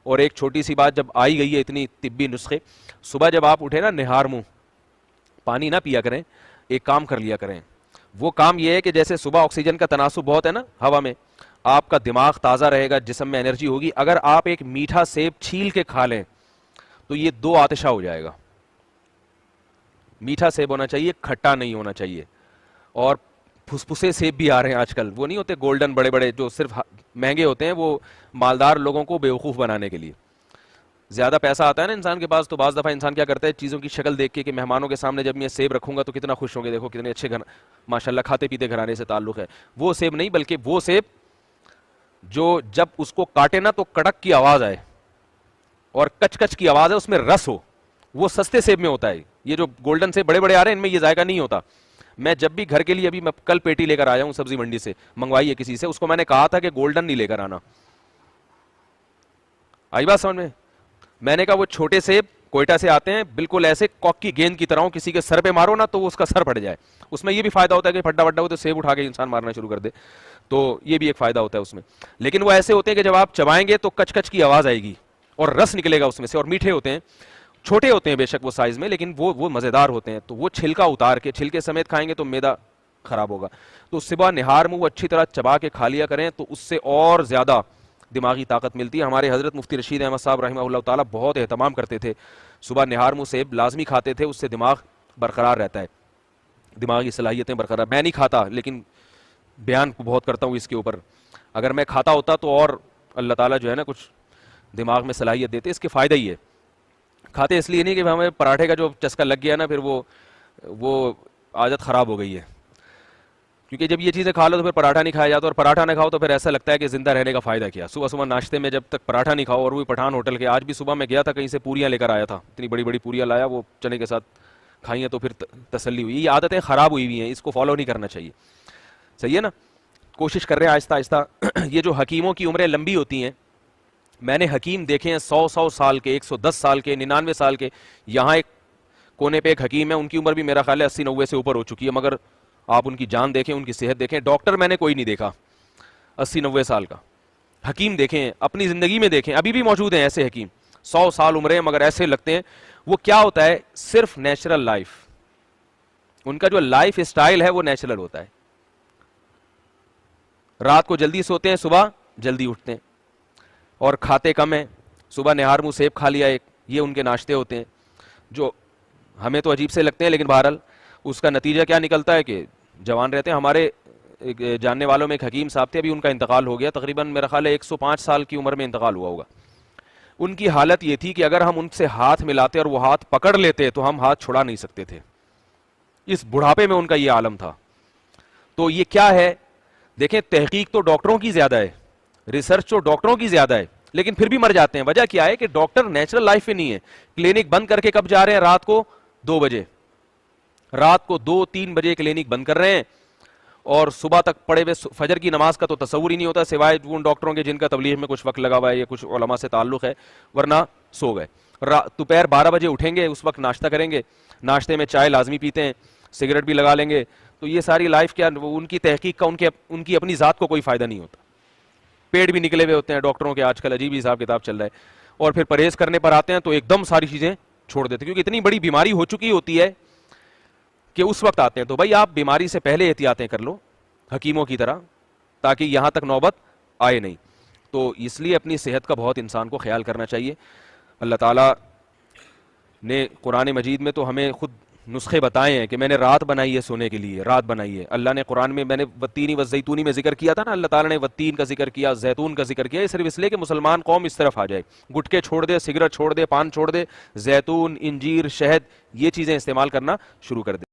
اور ایک چھوٹی سی بات، جب آئی گئی ہے اتنی طبی نسخے، صبح جب آپ اٹھے نا نہار منہ پانی نہ پیا کریں، ایک کام کر لیا کریں. وہ کام یہ ہے کہ جیسے صبح آکسیجن کا تناسب بہت ہے نا ہوا میں، آپ کا دماغ تازہ رہے گا، جسم میں انرجی ہوگی. اگر آپ ایک میٹھا سیب چھیل کے کھا لیں تو یہ 2 آتشہ ہو جائے گا. میٹھا سیب ہونا چاہیے، کھٹا نہیں ہونا چاہیے. اور پھسپھسے سیب بھی آ رہے ہیں آج کل، وہ نہیں ہوتے گولڈن بڑے بڑے جو صرف مہنگے ہوتے ہیں، وہ مالدار لوگوں کو بیوقوف بنانے کے لیے. زیادہ پیسہ آتا ہے نا انسان کے پاس تو بعض دفعہ انسان کیا کرتا ہے، چیزوں کی شکل دیکھ کے کہ مہمانوں کے سامنے جب میں سیب رکھوں گا تو کتنا خوش ہوں گے، دیکھو کتنے اچھے ماشاءاللہ کھاتے پیتے گھرانے سے تعلق ہے. وہ سیب نہیں، بلکہ وہ سیب جو جب اس کو کاٹے نا تو کڑک کی آواز آئے اور کچ کچ کی آواز ہے، اس میں رس ہو. وہ سستے سیب میں ہوتا ہے. یہ جو گولڈن سے بڑے بڑے آ رہے ہیں ان میں یہ ذائقہ نہیں ہوتا. میں جب بھی گھر کے لیے، ابھی میں کل پیٹی لے کر آیا ہوں سبزی منڈی سے، منگوائی ہے کسی سے، اس کو میں نے کہا تھا کہ گولڈن نہیں لے کر آنا. آئی بات سمجھ میں نے کہا وہ چھوٹے سیب کوئٹہ سے آتے ہیں، بالکل ایسے کوک کی گیند کی طرح ہوں، کسی کے سر پہ مارو نا تو وہ اس کا سر پھٹ جائے. اس میں یہ بھی فائدہ ہوتا ہے کہ پھٹا وڈا ہو تو سیب اٹھا کے انسان مارنا شروع کر دے، تو یہ بھی ایک فائدہ ہوتا ہے اس میں. لیکن وہ ایسے ہوتے ہیں کہ جب آپ چبائیں گے تو کچ کچ کی آواز آئے گی اور رس نکلے گا اس میں سے، اور میٹھے ہوتے ہیں. چھوٹے ہوتے ہیں بے شک وہ سائز میں، لیکن وہ مزیدار ہوتے ہیں. تو وہ چھلکا اتار کے، چھلکے سمیت کھائیں گے تو معدہ خراب ہوگا. تو صبح نہار منہ وہ اچھی طرح چبا کے کھا لیا کریں، تو اس سے اور زیادہ دماغی طاقت ملتی ہے. ہمارے حضرت مفتی رشید احمد صاحب رحمہ اللہ تعالیٰ بہت اہتمام کرتے تھے، صبح نہار منہ سیب لازمی کھاتے تھے، اس سے دماغ برقرار رہتا ہے، دماغی صلاحیتیں برقرار. میں نہیں کھاتا لیکن بیان بہت کرتا ہوں اس کے اوپر. اگر میں کھاتا ہوتا تو اور اللہ تعالیٰ جو ہے نا کچھ دماغ میں صلاحیت دیتے. اس کے فائدہ ہی ہے. کھاتے اس لیے نہیں کہ ہمیں پراٹھے کا جو چسکا لگ گیا نا پھر وہ عادت خراب ہو گئی ہے، کیونکہ جب یہ چیزیں کھا لو تو پھر پراٹھا نہیں کھایا جاتا، اور پراٹھا نہ کھاؤ تو پھر ایسا لگتا ہے کہ زندہ رہنے کا فائدہ کیا. صبح صبح ناشتے میں جب تک پراٹھا نہیں کھاؤ، اور وہ پٹھان ہوٹل کے، آج بھی صبح میں گیا تھا کہیں سے پوریاں لے کر آیا تھا، اتنی بڑی بڑی پوریاں لایا، وہ چنے کے ساتھ کھائی ہیں تو پھر تسلی ہوئی. یہ عادتیں خراب ہوئی ہوئی ہیں، اس کو فالو نہیں کرنا چاہیے. صحیح ہے نا؟ کوشش کر رہے ہیں آہستہ آہستہ. یہ جو حکیموں کی عمریں لمبی ہوتی ہیں، میں نے حکیم دیکھے ہیں 100 سال کے، 110 سال کے، 99 سال کے. یہاں ایک کونے پہ ایک حکیم ہے، ان کی عمر بھی میرا خیال ہے 80-90 سے اوپر ہو چکی ہے، مگر آپ ان کی جان دیکھیں، ان کی صحت دیکھیں. ڈاکٹر میں نے کوئی نہیں دیکھا 80-90 سال کا. حکیم دیکھیں، اپنی زندگی میں دیکھیں، ابھی بھی موجود ہیں ایسے حکیم، 100 سال عمریں مگر ایسے لگتے ہیں. وہ کیا ہوتا ہے؟ صرف نیچرل لائف. ان کا جو لائف اسٹائل ہے وہ نیچرل ہوتا ہے. رات کو جلدی سوتے ہیں، صبح جلدی اٹھتے ہیں، اور کھاتے کم ہیں. صبح نہار منہ سیب کھا لیا ایک، یہ ان کے ناشتے ہوتے ہیں، جو ہمیں تو عجیب سے لگتے ہیں، لیکن بہرحال اس کا نتیجہ کیا نکلتا ہے کہ جوان رہتے ہیں. ہمارے جاننے والوں میں ایک حکیم صاحب تھے، ابھی ان کا انتقال ہو گیا، تقریباً میرا خیال ہے 105 سال کی عمر میں انتقال ہوا ہوگا. ان کی حالت یہ تھی کہ اگر ہم ان سے ہاتھ ملاتے اور وہ ہاتھ پکڑ لیتے تو ہم ہاتھ چھڑا نہیں سکتے تھے. اس بڑھاپے میں ان کا یہ عالم تھا. تو یہ کیا ہے؟ دیکھیں، تحقیق تو ڈاکٹروں کی زیادہ ہے، ریسرچ تو ڈاکٹروں کی زیادہ ہے، لیکن پھر بھی مر جاتے ہیں. وجہ کیا ہے؟ کہ ڈاکٹر نیچرل لائف میں نہیں ہے. کلینک بند کر کے کب جا رہے ہیں؟ رات کو 2 بجے، رات کو 2-3 بجے کلینک بند کر رہے ہیں، اور صبح تک پڑے ہوئے. فجر کی نماز کا تو تصور ہی نہیں ہوتا سوائے ان ڈاکٹروں کے جن کا تبلیغ میں کچھ وقت لگا ہوا ہے یا کچھ علماء سے تعلق ہے، ورنہ سو گئے. دوپہر 12 بجے اٹھیں گے، اس وقت ناشتہ کریں گے، ناشتے میں چائے لازمی پیتے ہیں، سگریٹ بھی لگا لیں گے. تو یہ ساری لائف کیا، ان کی تحقیق کا ان کی اپنی ذات کو کوئی فائدہ نہیں ہوتا. پیڑ بھی نکلے ہوئے ہوتے ہیں ڈاکٹروں کے، آج کل عجیب حساب کتاب چل رہا ہے. اور پھر پرہیز کرنے پر آتے ہیں تو ایک دم ساری چیزیں چھوڑ دیتے ہیں، کیونکہ اتنی بڑی بیماری ہو چکی ہوتی ہے کہ اس وقت آتے ہیں. تو بھائی آپ بیماری سے پہلے احتیاطیں کر لو حکیموں کی طرح، تاکہ یہاں تک نوبت آئے نہیں. تو اس لیے اپنی صحت کا بہت انسان کو خیال کرنا چاہیے. اللہ تعالیٰ نے قرآن مجید میں تو ہمیں خود نسخے بتائے ہیں کہ میں نے رات بنائی ہے سونے کے لیے، رات بنائی ہے. اللہ نے قرآن میں نے والتین والزیتون میں ذکر کیا تھا نا، اللہ تعالیٰ نے والتین کا ذکر کیا، زیتون کا ذکر کیا. یہ صرف اس لیے کہ مسلمان قوم اس طرف آ جائے، گٹکے چھوڑ دے، سگریٹ چھوڑ دے، پان چھوڑ دے، زیتون، انجیر، شہد، یہ چیزیں استعمال کرنا شروع کر دے.